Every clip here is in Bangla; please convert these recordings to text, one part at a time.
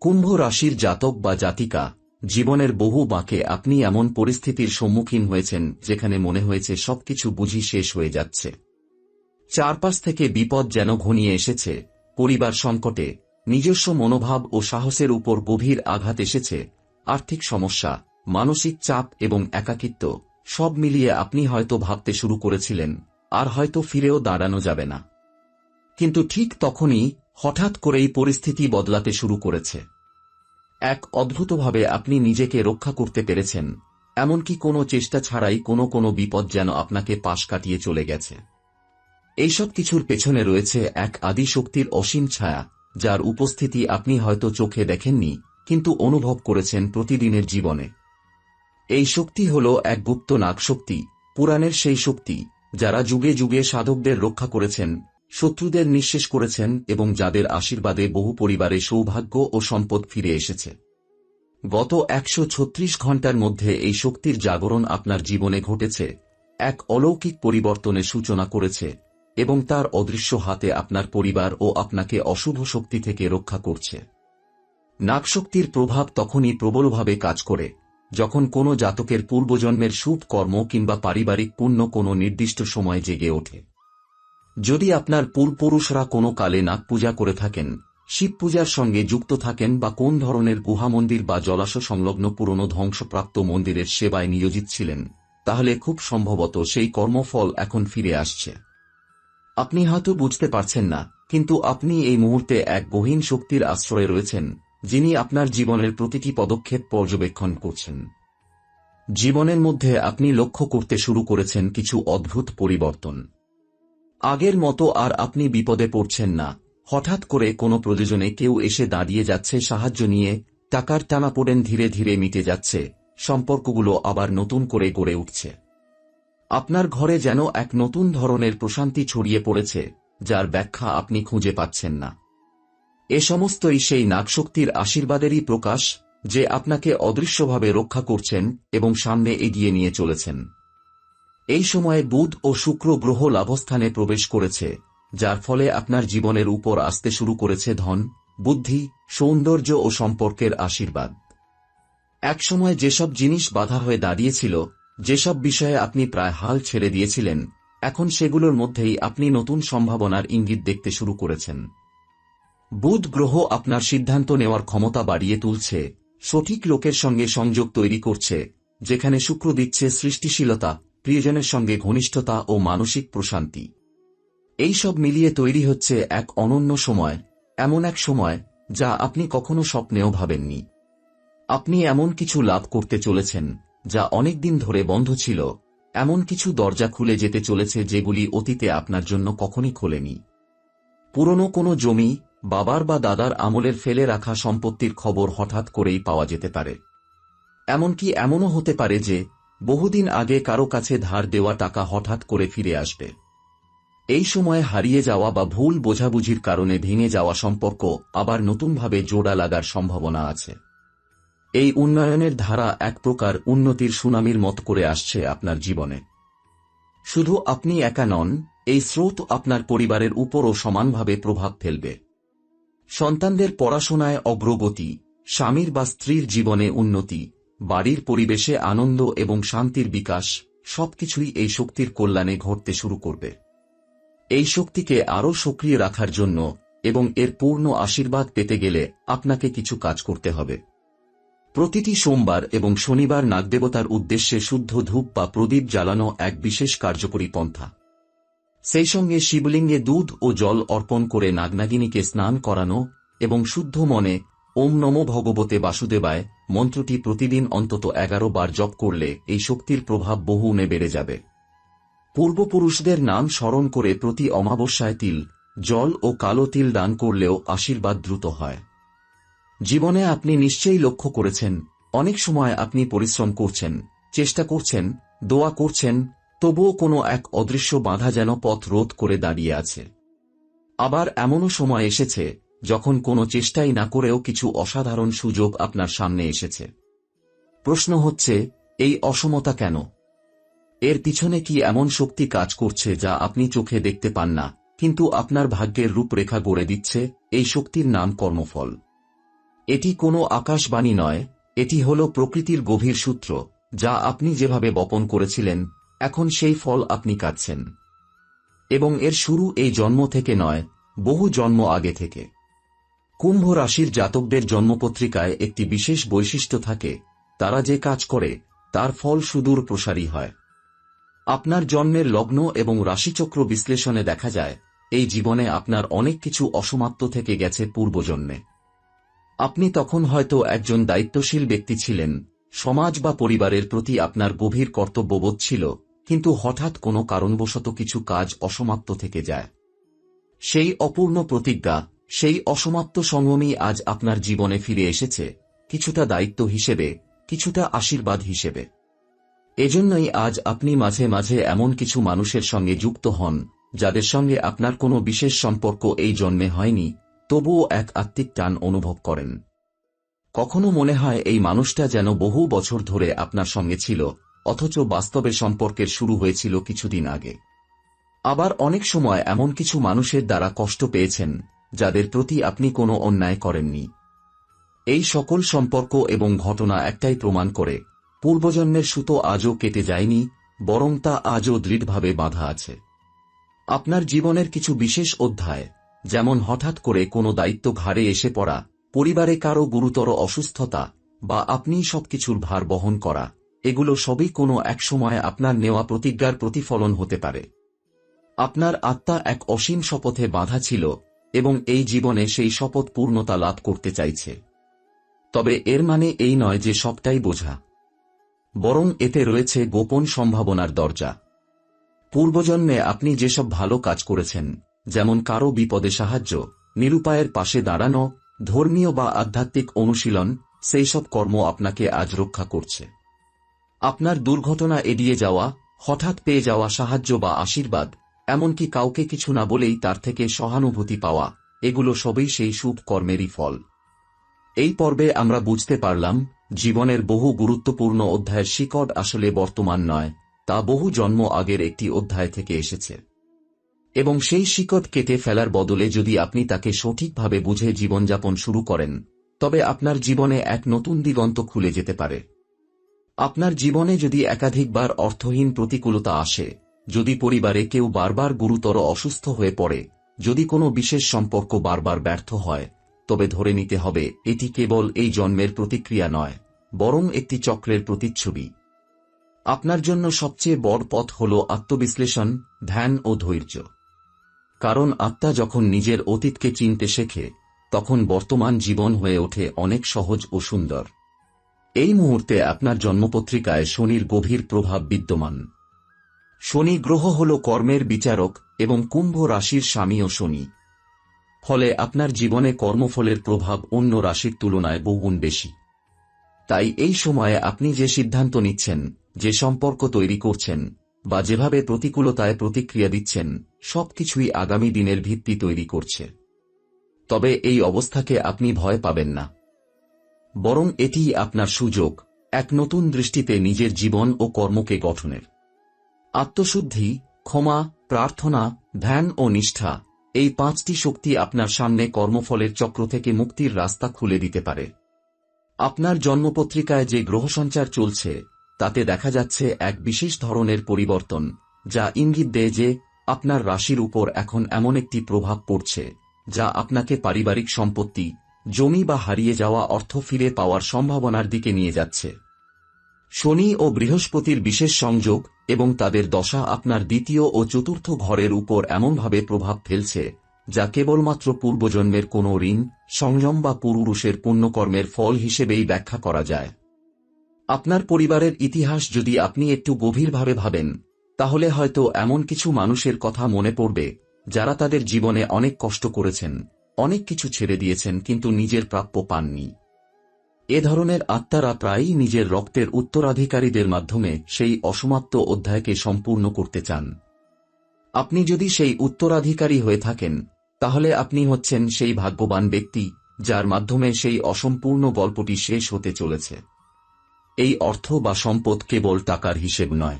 কুম্ভ রাশির জাতক বা জাতিকা, জীবনের বহু বাঁকে আপনি এমন পরিস্থিতির সম্মুখীন হয়েছেন যেখানে মনে হয়েছে সবকিছু বুঝি শেষ হয়ে যাচ্ছে। চারপাশ থেকে বিপদ যেন ঘনিয়ে এসেছে, পরিবার সংকটে, নিজস্ব মনোভাব ও সাহসের উপর গভীর আঘাত এসেছে, আর্থিক সমস্যা, মানসিক চাপ এবং একাকিত্ব, সব মিলিয়ে আপনি হয়তো ভাবতে শুরু করেছিলেন আর হয়তো ফিরেও দাঁড়ানো যাবে না। কিন্তু ঠিক তখনই হঠাৎ করেই পরিস্থিতি বদলাতে শুরু করেছে। এক অদ্ভুতভাবে আপনি নিজেকে রক্ষা করতে পেরেছেন, এমনকি কোনো চেষ্টা ছাড়াই কোনো বিপদ যেন আপনাকে পাশ কাটিয়ে চলে গেছে। এইসব কিছুর পেছনে রয়েছে এক আদি শক্তির অসীম ছায়া, যার উপস্থিতি আপনি হয়তো চোখে দেখেননি কিন্তু অনুভব করেছেন প্রতিদিনের জীবনে। এই শক্তি হল এক গুপ্ত নাগশক্তি, পুরাণের সেই শক্তি যারা যুগে যুগে সাধকদের রক্ষা করেছেন, শত্রুদের নিঃশেষ করেছেন এবং যাদের আশীর্বাদে বহু পরিবারে সৌভাগ্য ও সম্পদ ফিরে এসেছে। গত 136 ঘণ্টার মধ্যে এই শক্তির জাগরণ আপনার জীবনে ঘটেছে, এক অলৌকিক পরিবর্তনের সূচনা করেছে এবং তার অদৃশ্য হাতে আপনার পরিবার ও আপনাকে অশুভ শক্তি থেকে রক্ষা করছে। নাগশক্তির প্রভাব তখনই প্রবলভাবে কাজ করে যখন কোনো জাতকের পূর্বজন্মের শুভ কর্ম কিংবা পারিবারিক পুণ্য কোনো নির্দিষ্ট সময় জেগে ওঠে। যদি আপনার পূর্বপুরুষরা কোনো কালে নাগ পূজা করে থাকেন, শিব পূজার সঙ্গে যুক্ত থাকেন বা কোন ধরনের গুহামন্দির বা জলাশয় সংলগ্ন পুরনো ধ্বংসপ্রাপ্ত মন্দিরের সেবায় নিয়োজিত ছিলেন, তাহলে খুব সম্ভবত সেই কর্মফল এখন ফিরে আসছে। আপনি হয়তো বুঝতে পারছেন না, কিন্তু আপনি এই মুহূর্তে এক গহীন শক্তির আশ্রয়ে রয়েছেন, যিনি আপনার জীবনের প্রতিটি পদক্ষেপ পর্যবেক্ষণ করছেন। জীবনের মধ্যে আপনি লক্ষ্য করতে শুরু করেছেন কিছু অদ্ভুত পরিবর্তন। আগের মতো আর আপনি বিপদে পড়ছেন না, হঠাৎ করে কোনো প্রয়োজনে কেউ এসে দাঁড়িয়ে যাচ্ছে সাহায্য নিয়ে, টাকার টানাপোড়েন ধীরে ধীরে মিটে যাচ্ছে, সম্পর্কগুলো আবার নতুন করে গড়ে উঠছে। আপনার ঘরে যেন এক নতুন ধরনের প্রশান্তি ছড়িয়ে পড়েছে, যার ব্যাখ্যা আপনি খুঁজে পাচ্ছেন না। এ সমস্তই সেই নাগশক্তির আশীর্বাদেরই প্রকাশ, যে আপনাকে অদৃশ্যভাবে রক্ষা করছেন এবং সামনে এগিয়ে নিয়ে চলেছেন। এই সময়ে বুধ ও শুক্র গ্রহ লাভস্থানে প্রবেশ করেছে, যার ফলে আপনার জীবনের উপর আসতে শুরু করেছে ধন, বুদ্ধি, সৌন্দর্য ও সম্পর্কের আশীর্বাদ। একসময় যেসব জিনিস বাধা হয়ে দাঁড়িয়েছিল, যেসব বিষয়ে আপনি প্রায় হাল ছেড়ে দিয়েছিলেন, এখন সেগুলোর মধ্যেই আপনি নতুন সম্ভাবনার ইঙ্গিত দেখতে শুরু করেছেন। বুধ গ্রহ আপনার সিদ্ধান্ত নেওয়ার ক্ষমতা বাড়িয়ে তুলছে, সঠিক লোকের সঙ্গে সংযোগ তৈরি করছে, যেখানে শুক্র দিচ্ছে সৃষ্টিশীলতা, প্রিয়জনের সঙ্গে ঘনিষ্ঠতা ও মানসিক প্রশান্তি। এই সব মিলিয়ে তৈরি হচ্ছে এক অনন্য সময়, এমন এক সময় যা আপনি কখনো স্বপ্নেও ভাবেননি। আপনি এমন কিছু লাভ করতে চলেছেন যা অনেকদিন ধরে বন্ধ ছিল, এমন কিছু দরজা খুলে যেতে চলেছে যেগুলি অতীতে আপনার জন্য কখনই খোলেনি। পুরনো কোনো জমি, বাবার বা দাদার আমলের ফেলে রাখা সম্পত্তির খবর হঠাৎ করেই পাওয়া যেতে পারে। এমনকি এমনও হতে পারে যে বহুদিন আগে কারো কাছে ধার দেওয়া টাকা হঠাৎ করে ফিরে আসবে। এই সময়ে হারিয়ে যাওয়া বা ভুল বোঝাবুঝির কারণে ভেঙে যাওয়া সম্পর্ক আবার নতুনভাবে জোড়া লাগার সম্ভাবনা আছে। এই উন্নয়নের ধারা এক প্রকার উন্নতির সুনামির মত করে আসছে আপনার জীবনে। শুধু আপনি একা নন, এই স্রোত আপনার পরিবারের উপরও সমানভাবে প্রভাব ফেলবে। সন্তানদের পড়াশোনায় অগ্রগতি, স্বামীর বা স্ত্রীর জীবনে উন্নতি, বাড়ির পরিবেশে আনন্দ এবং শান্তির বিকাশ, সবকিছুই এই শক্তির কল্যাণে ঘটতে শুরু করবে। এই শক্তিকে আরও সক্রিয় রাখার জন্য এবং এর পূর্ণ আশীর্বাদ পেতে গেলে আপনাকে কিছু কাজ করতে হবে। প্রতিটি সোমবার এবং শনিবার নাগদেবতার উদ্দেশ্যে শুদ্ধ ধূপ বা প্রদীপ জ্বালানো এক বিশেষ কার্যকরী পন্থা। সেই সঙ্গে শিবলিঙ্গে দুধ ও জল অর্পণ করে নাগনাগিনীকে স্নান করানো এবং শুদ্ধ মনে ওম নমো ভগবতে বাসুদেবায় মন্ত্রটি প্রতিদিন অন্তত 11 বার জপ করলে এই শক্তির প্রভাব বহুগুণে বেড়ে যাবে। পূর্বপুরুষদের নাম স্মরণ করে প্রতি অমাবস্যায় তিল, জল ও কালো তিল দান করলেও আশীর্বাদ দ্রুত হয়। জীবনে আপনি নিশ্চয়ই লক্ষ্য করেছেন, অনেক সময় আপনি পরিশ্রম করছেন, চেষ্টা করছেন, দোয়া করছেন, তবুও কোনো এক অদৃশ্য বাধা যেন পথ রোধ করে দাঁড়িয়ে আছে। আবার এমনও সময় এসেছে যখন কোনো চেষ্টাই না করেও কিছু অসাধারণ সুযোগ আপনার সামনে এসেছে। প্রশ্ন হচ্ছে, এই অসমতা কেন? এর পিছনে কি এমন শক্তি কাজ করছে যা আপনি চোখে দেখতে পান না, কিন্তু আপনার ভাগ্যের রূপরেখা গড়ে দিচ্ছে? এই শক্তির নাম কর্মফল। এটি কোনো আকাশবাণী নয়, এটি হল প্রকৃতির গভীর সূত্র, যা আপনি যেভাবে বপন করেছিলেন, এখন সেই ফল আপনি কাটছেন। এবং এর শুরু এই জন্ম থেকে নয়, বহু জন্ম আগে থেকে। কুম্ভ রাশির জাতকদের জন্মপত্রিকায় একটি বিশেষ বৈশিষ্ট্য থাকে, তারা যে কাজ করে তার ফল সুদূর প্রসারী হয়। আপনার জন্মের লগ্ন এবং রাশিচক্র বিশ্লেষণে দেখা যায়, এই জীবনে আপনার অনেক কিছু অসমাপ্ত থেকে গেছে পূর্বজন্মে। আপনি তখন হয়তো একজন দায়িত্বশীল ব্যক্তি ছিলেন, সমাজ বা পরিবারের প্রতি আপনার গভীর কর্তব্যবোধ ছিল, কিন্তু হঠাৎ কোনো কারণবশত কিছু কাজ অসমাপ্ত থেকে যায়। সেই অপূর্ণ প্রতিজ্ঞা, সেই অসমাপ্ত সংযমই আজ আপনার জীবনে ফিরে এসেছে, কিছুটা দায়িত্ব হিসেবে, কিছুটা আশীর্বাদ হিসেবে। এজন্যই আজ আপনি মাঝে মাঝে এমন কিছু মানুষের সঙ্গে যুক্ত হন, যাদের সঙ্গে আপনার কোনো বিশেষ সম্পর্ক এই জন্মে হয়নি, তবুও এক আত্মিক টান অনুভব করেন। কখনো মনে হয় এই মানুষটা যেন বহু বছর ধরে আপনার সঙ্গে ছিল, অথচ বাস্তবে সম্পর্কের শুরু হয়েছিল কিছুদিন আগে। আবার অনেক সময় এমন কিছু মানুষের দ্বারা কষ্ট পেয়েছেন, যাদের প্রতি আপনি কোনো অন্যায় করেননি। এই সকল সম্পর্ক এবং ঘটনা একটাই প্রমাণ করে, পূর্বজন্মের সুতো আজও কেটে যায়নি, বরং তা আজও দৃঢ়ভাবে বাঁধা আছে। আপনার জীবনের কিছু বিশেষ অধ্যায়, যেমন হঠাৎ করে কোনো দায়িত্ব ঘাড়ে এসে পড়া, পরিবারে কারো গুরুতর অসুস্থতা, বা আপনি সবকিছুর ভার বহন করা, এগুলো সবই কোনো এক সময় আপনার নেওয়া প্রতিজ্ঞার প্রতিফলন হতে পারে। আপনার আত্মা এক অসীম শপথে বাঁধা ছিল, এবং এই জীবনে সেই শপথ পূর্ণতা লাভ করতে চাইছে। তবে এর মানে এই নয় যে সবটাই বোঝা, বরং এতে রয়েছে গোপন সম্ভাবনার দরজা। পূর্বজন্মে আপনি যেসব ভালো কাজ করেছেন, যেমন কারো বিপদে সাহায্য, নিরুপায়ের পাশে দাঁড়ানো, ধর্মীয় বা আধ্যাত্মিক অনুশীলন, সেই সব কর্ম আপনাকে আজ রক্ষা করছে। আপনার দুর্ঘটনা এড়িয়ে যাওয়া, হঠাৎ পেয়ে যাওয়া সাহায্য বা আশীর্বাদ, এমনকি কাউকে কিছু না বলেই তার থেকে সহানুভূতি পাওয়া, এগুলো সবই সেই শুভ কর্মেরই ফল। এই পর্বে আমরা বুঝতে পারলাম, জীবনের বহু গুরুত্বপূর্ণ অধ্যায়ের শিকড় আসলে বর্তমান নয়, তা বহু জন্ম আগের একটি অধ্যায় থেকে এসেছে। এবং সেই শিকড় কেটে ফেলার বদলে যদি আপনি তাকে সঠিকভাবে বুঝে জীবনযাপন শুরু করেন, তবে আপনার জীবনে এক নতুন দিগন্ত খুলে যেতে পারে। আপনার জীবনে যদি একাধিকবার অর্থহীন প্রতিকূলতা আসে, যদি পরিবারে কেউ বারবার গুরুতর অসুস্থ হয়ে পড়ে, যদি কোনো বিশেষ সম্পর্ক বারবার ব্যর্থ হয়, তবে ধরে নিতে হবে এটি কেবল এই জন্মের প্রতিক্রিয়া নয়, বরং একটি চক্রের প্রতিচ্ছবি। আপনার জন্য সবচেয়ে বড় পথ হল আত্মবিশ্লেষণ, ধ্যান ও ধৈর্য। কারণ আত্মা যখন নিজের অতীতকে চিনতে শেখে, তখন বর্তমান জীবন হয়ে ওঠে অনেক সহজ ও সুন্দর। এই মুহূর্তে আপনার জন্মপত্রিকায় শনির গভীর প্রভাব বিদ্যমান। শনি গ্রহ হল কর্মের বিচারক এবং কুম্ভ রাশির স্বামীও শনি। ফলে আপনার জীবনে কর্মফলের প্রভাব অন্য রাশির তুলনায় বহুগুণ বেশি। তাই এই সময়ে আপনি যে সিদ্ধান্ত নিচ্ছেন, যে সম্পর্ক তৈরি করছেন, বা যেভাবে প্রতিকূলতায় প্রতিক্রিয়া দিচ্ছেন, সবকিছুই আগামী দিনের ভিত্তি তৈরি করছে। তবে এই অবস্থাকে আপনি ভয় পাবেন না, বরং এটিই আপনার সুযোগ, এক নতুন দৃষ্টিতে নিজের জীবন ও কর্মকে গঠনের। আত্মশুদ্ধি, ক্ষমা, প্রার্থনা, ধ্যান ও নিষ্ঠা, এই পাঁচটি শক্তি আপনার সামনে কর্মফলের চক্র থেকে মুক্তির রাস্তা খুলে দিতে পারে। আপনার জন্মপত্রিকায় যে গ্রহসঞ্চার চলছে, তাতে দেখা যাচ্ছে এক বিশেষ ধরনের পরিবর্তন, যা ইঙ্গিত দেয় যে আপনার রাশির উপর এখন এমন একটি প্রভাব পড়ছে, যা আপনাকে পারিবারিক সম্পত্তি, জমি বা হারিয়ে যাওয়া অর্থ ফিরে পাওয়ার সম্ভাবনার দিকে নিয়ে যাচ্ছে। শনি ও বৃহস্পতির বিশেষ সংযোগ এবং তাদের দশা আপনার দ্বিতীয় ও চতুর্থ ঘরের উপর এমনভাবে প্রভাব ফেলছে, যা কেবলমাত্র পূর্বজন্মের কোনো ঋণ, সংযম বা পূর্বপুরুষের পুণ্যকর্মের ফল হিসেবেই ব্যাখ্যা করা যায়। আপনার পরিবারের ইতিহাস যদি আপনি একটু গভীরভাবে ভাবেন, তাহলে হয়তো এমন কিছু মানুষের কথা মনে পড়বে, যারা তাদের জীবনে অনেক কষ্ট করেছেন, অনেক কিছু ছেড়ে দিয়েছেন, কিন্তু নিজের প্রাপ্য পাননি। এ ধরনের আত্মারা প্রায়ই নিজের রক্তের উত্তরাধিকারীদের মাধ্যমে সেই অসমাপ্ত অধ্যায়কে সম্পূর্ণ করতে চান। আপনি যদি সেই উত্তরাধিকারী হয়ে থাকেন, তাহলে আপনি হচ্ছেন সেই ভাগ্যবান ব্যক্তি, যার মাধ্যমে সেই অসম্পূর্ণ গল্পটি শেষ হতে চলেছে। এই অর্থ বা সম্পদ কেবল টাকার হিসেব নয়।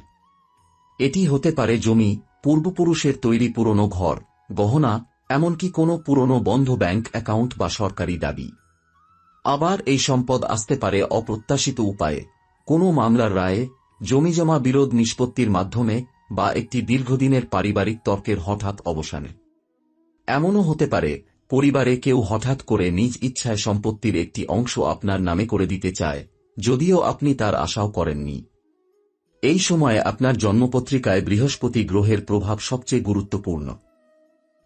এটি হতে পারে জমি, পূর্বপুরুষের তৈরি পুরনো ঘর, গহনা, এমনকি কোনো পুরনো বন্ধ ব্যাংক অ্যাকাউন্ট বা সরকারি দাবি। আবার এই সম্পদ আসতে পারে অপ্রত্যাশিত উপায়ে, কোনো মামলার রায়ে, জমিজমা বিরোধ নিষ্পত্তির মাধ্যমে বা একটি দীর্ঘদিনের পারিবারিক তর্কের হঠাৎ অবসানে। এমনও হতে পারে পরিবারে কেউ হঠাৎ করে নিজ ইচ্ছায় সম্পত্তির একটি অংশ আপনার নামে করে দিতে চায়, যদিও আপনি তার আশাও করেননি। এই সময়ে আপনার জন্মপত্রিকায় বৃহস্পতি গ্রহের প্রভাব সবচেয়ে গুরুত্বপূর্ণ।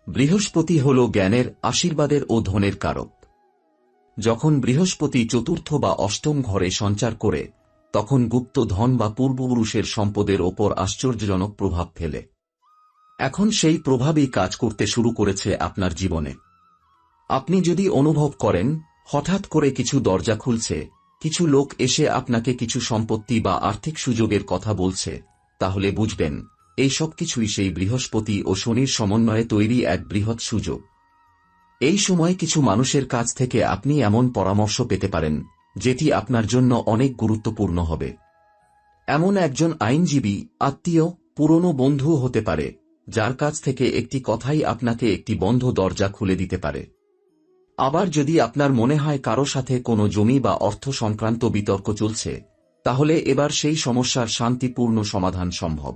বৃহস্পতি হল জ্ঞানের, আশীর্বাদের ও ধনের কারক। যখন বৃহস্পতি চতুর্থ বা অষ্টম ঘরে সঞ্চার করে, তখন গুপ্ত ধন বা পূর্বপুরুষের সম্পদের ওপর আশ্চর্যজনক প্রভাব ফেলে। এখন সেই প্রভাবই কাজ করতে শুরু করেছে আপনার জীবনে। আপনি যদি অনুভব করেন হঠাৎ করে কিছু দরজা খুলছে, কিছু লোক এসে আপনাকে কিছু সম্পত্তি বা আর্থিক সুযোগের কথা বলছে, তাহলে বুঝবেন এই সব কিছুই সেই বৃহস্পতি ও শনির সমন্বয়ে তৈরি এক বৃহৎ সুযোগ। এই সময় কিছু মানুষের কাছ থেকে আপনি এমন পরামর্শ পেতে পারেন যেটি আপনার জন্য অনেক গুরুত্বপূর্ণ হবে। এমন একজন আইনজীবী, আত্মীয়, পুরনো বন্ধু হতে পারে, যার কাছ থেকে একটি কথাই আপনাকে একটি বন্ধ দরজা খুলে দিতে পারে। আবার যদি আপনার মনে হয় কারো সাথে কোনো জমি বা অর্থ সংক্রান্ত বিতর্ক চলছে, তাহলে এবার সেই সমস্যার শান্তিপূর্ণ সমাধান সম্ভব।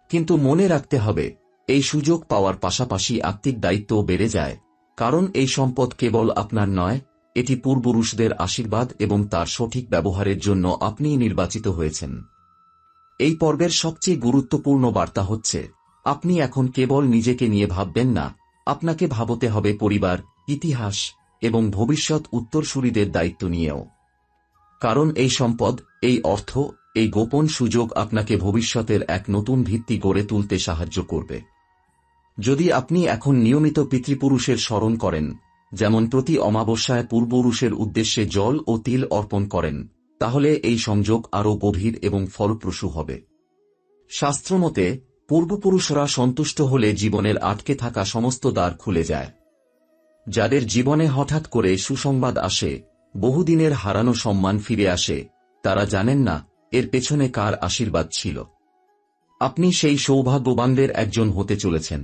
কিন্তু মনে রাখতে হবে, এই সুযোগ পাওয়ার পাশাপাশি আত্মিক দায়িত্বও বেড়ে যায়, কারণ এই সম্পদ কেবল আপনার নয়, এটি পূর্বপুরুষদের আশীর্বাদ এবং তার সঠিক ব্যবহারের জন্য আপনিই নির্বাচিত হয়েছেন। এই পর্বের সবচেয়ে গুরুত্বপূর্ণ বার্তা হচ্ছে, আপনি এখন কেবল নিজেকে নিয়ে ভাববেন না, আপনাকে ভাবতে হবে পরিবার, ইতিহাস এবং ভবিষ্যৎ উত্তরসূরিদের দায়িত্ব নিয়েও। কারণ এই সম্পদ, এই অর্থ, এই গোপন সুযোগ আপনাকে ভবিষ্যতের এক নতুন ভিত্তি গড়ে তুলতে সাহায্য করবে। যদি আপনি এখন নিয়মিত পিতৃপুরুষের স্মরণ করেন, যেমন প্রতি অমাবস্যায় পূর্বপুরুষের উদ্দেশ্যে জল ও তিল অর্পণ করেন, তাহলে এই সংযোগ আরও গভীর এবং ফলপ্রসূ হবে। শাস্ত্রমতে পূর্বপুরুষরা সন্তুষ্ট হলে জীবনের আটকে থাকা সমস্ত দ্বার খুলে যায়। যাদের জীবনে হঠাৎ করে সুসংবাদ আসে, বহুদিনের হারানো সম্মান ফিরে আসে, তারা জানেন না এর পেছনে কার আশীর্বাদ ছিল। আপনি সেই সৌভাগ্যবানদের একজন হতে চলেছেন।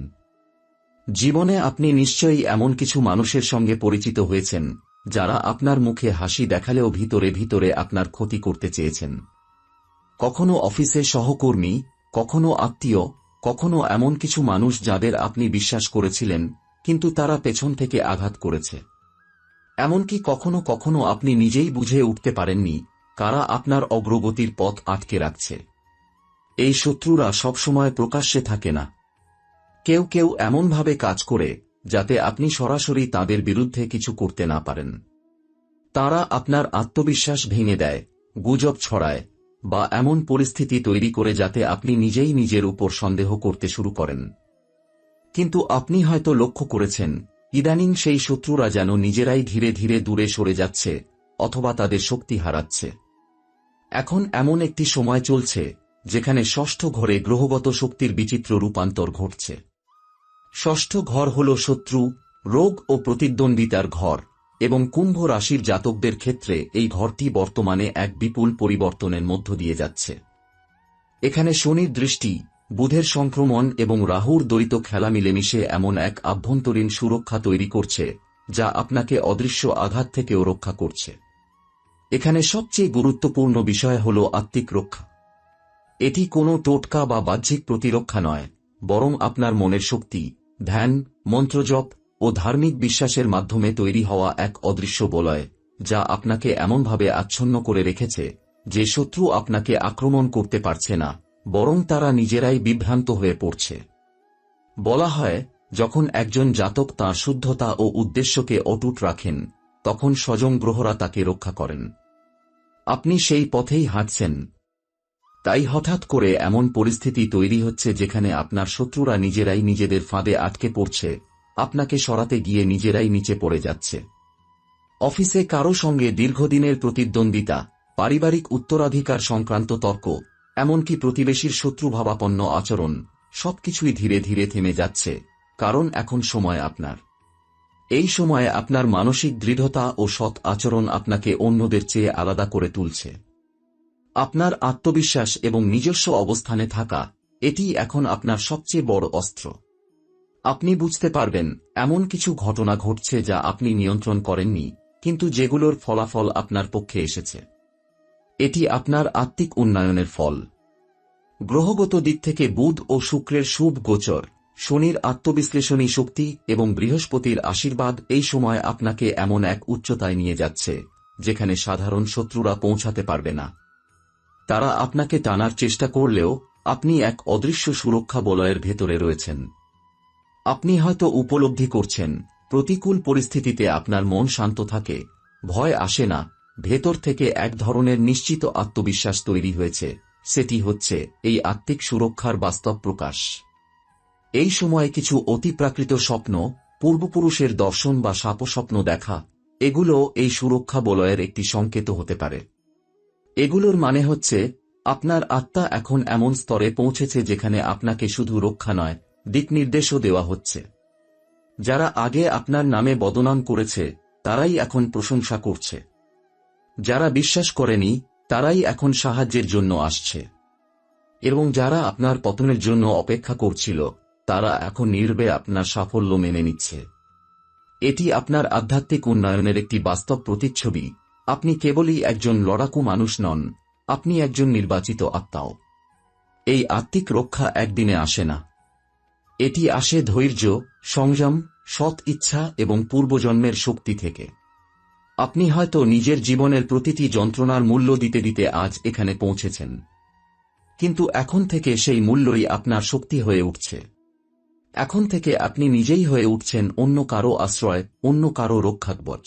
জীবনে আপনি নিশ্চয়ই এমন কিছু মানুষের সঙ্গে পরিচিত হয়েছেন, যারা আপনার মুখে হাসি দেখালেও ভিতরে ভিতরে আপনার ক্ষতি করতে চেয়েছেন। কখনো অফিসে সহকর্মী, কখনো আত্মীয়, কখনো এমন কিছু মানুষ যাদের আপনি বিশ্বাস করেছিলেন, কিন্তু তারা পেছন থেকে আঘাত করেছে। এমনকি কখনো কখনো আপনি নিজেই বুঝে উঠতে পারেননি কারা আপনার অগ্রগতির পথ আটকে রাখছে। এই শত্রুরা সবসময় প্রকাশ্যে থাকে না। কেউ কেউ এমনভাবে কাজ করে যাতে আপনি সরাসরি তাদের বিরুদ্ধে কিছু করতে না পারেন। তারা আপনার আত্মবিশ্বাস ভেঙে দেয়, গুজব ছড়ায়, বা এমন পরিস্থিতি তৈরি করে যাতে আপনি নিজেই নিজের উপর সন্দেহ করতে শুরু করেন। কিন্তু আপনি হয়তো লক্ষ্য করেছেন, ইদানিং সেই শত্রুরা যেন নিজেরাই ধীরে ধীরে দূরে সরে যাচ্ছে, অথবা তাদের শক্তি হারাচ্ছে। এখন এমন একটি সময় চলছে যেখানে ষষ্ঠ ঘরে গ্রহগত শক্তির বিচিত্র রূপান্তর ঘটছে। ষষ্ঠ ঘর হল শত্রু, রোগ ও প্রতিদ্বন্দ্বিতার ঘর, এবং কুম্ভ রাশির জাতকদের ক্ষেত্রে এই ঘরটি বর্তমানে এক বিপুল পরিবর্তনের মধ্য দিয়ে যাচ্ছে। এখানে শনির দৃষ্টি, বুধের সংক্রমণ এবং রাহুর দ্বৈত খেলা মিলেমিশে এমন এক আভ্যন্তরীণ সুরক্ষা তৈরি করছে যা আপনাকে অদৃশ্য আঘাত থেকেও রক্ষা করছে। এখানে সবচেয়ে গুরুত্বপূর্ণ বিষয় হল আত্মিক রক্ষা। এটি কোনো টোটকা বা বাহ্যিক প্রতিরক্ষা নয়, বরং আপনার মনের শক্তি, ধ্যান, মন্ত্রজপ ও ধার্মিক বিশ্বাসের মাধ্যমে তৈরি হওয়া এক অদৃশ্য বলয়, যা আপনাকে এমনভাবে আচ্ছন্ন করে রেখেছে যে শত্রু আপনাকে আক্রমণ করতে পারছে না, বরং তারা নিজেরাই বিভ্রান্ত হয়ে পড়ছে। বলা হয়, যখন একজন জাতক তাঁর শুদ্ধতা ও উদ্দেশ্যকে অটুট রাখেন, তখন স্বয়ং গ্রহরা তাকে রক্ষা করেন। আপনি সেই পথেই হাঁটছেন। তাই হঠাৎ করে এমন পরিস্থিতি তৈরি হচ্ছে যেখানে আপনার শত্রুরা নিজেরাই নিজেদের ফাঁদে আটকে পড়ছে, আপনাকে সরাতে গিয়ে নিজেরাই নিচে পড়ে যাচ্ছে। অফিসে কারো সঙ্গে দীর্ঘদিনের প্রতিদ্বন্দ্বিতা, পারিবারিক উত্তরাধিকার সংক্রান্ত তর্ক, এমনকি প্রতিবেশীর শত্রুভাবাপন্ন আচরণ, সবকিছুই ধীরে ধীরে থেমে যাচ্ছে, কারণ এখন সময় আপনার। এই সময়ে আপনার মানসিক দৃঢ়তা ও সৎ আচরণ আপনাকে অন্যদের চেয়ে আলাদা করে তুলছে। আপনার আত্মবিশ্বাস এবং নিজস্ব অবস্থানে থাকা, এটি এখন আপনার সবচেয়ে বড় অস্ত্র। আপনি বুঝতে পারবেন এমন কিছু ঘটনা ঘটছে যা আপনি নিয়ন্ত্রণ করেননি, কিন্তু যেগুলোর ফলাফল আপনার পক্ষে এসেছে। এটি আপনার আত্মিক উন্নয়নের ফল। গ্রহগত দিক থেকে বুধ ও শুক্রের শুভ গোচর, শনির আত্মবিশ্লেষণী শক্তি এবং বৃহস্পতির আশীর্বাদ এই সময় আপনাকে এমন এক উচ্চতায় নিয়ে যাচ্ছে যেখানে সাধারণ শত্রুরা পৌঁছাতে পারবে না। তারা আপনাকে টানার চেষ্টা করলেও আপনি এক অদৃশ্য সুরক্ষা বলয়ের ভেতরে রয়েছেন। আপনি হয়তো উপলব্ধি করছেন, প্রতিকূল পরিস্থিতিতে আপনার মন শান্ত থাকে, ভয় আসে না, ভেতর থেকে এক ধরনের নিশ্চিত আত্মবিশ্বাস তৈরি হয়েছে। সেটি হচ্ছে এই আত্মিক সুরক্ষার বাস্তব প্রকাশ। এই সময়ে কিছু অতিপ্রাকৃত স্বপ্ন, পূর্বপুরুষের দর্শন বা স্বপ্ন দেখা, এগুলো এই সুরক্ষা বলয়ের একটি সংকেত হতে পারে। এগুলোর মানে হচ্ছে আপনার আত্মা এখন এমন স্তরে পৌঁছেছে যেখানে আপনাকে শুধু রক্ষা নয়, দিকনির্দেশও দেওয়া হচ্ছে। যারা আগে আপনার নামে বদনাম করেছে তারাই এখন প্রশংসা করছে। যারা বিশ্বাস করেনি তারাই এখন সাহায্যের জন্য আসছে। এবং যারা আপনার পতনের জন্য অপেক্ষা করছিল তারা এখন নির্ভয়ে আপনার সাফল্য মেনে নিচ্ছে। এটি আপনার আধ্যাত্মিক উন্নয়নের একটি বাস্তব প্রতিচ্ছবি। আপনি কেবলই একজন লড়াকু মানুষ নন, আপনি একজন নির্বাচিত আত্মাও। এই আত্মিক রক্ষা একদিনে আসে না। এটি আসে ধৈর্য, সংযম, সৎ ইচ্ছা এবং পূর্বজন্মের শক্তি থেকে। আপনি হয়তো নিজের জীবনের প্রতিটি যন্ত্রণার মূল্য দিতে দিতে আজ এখানে পৌঁছেছেন, কিন্তু এখন থেকে সেই মূল্যই আপনার শক্তি হয়ে উঠছে। এখন থেকে আপনি নিজেই হয়ে উঠছেন অন্য কারো আশ্রয়, অন্য কারো রক্ষাকবচ।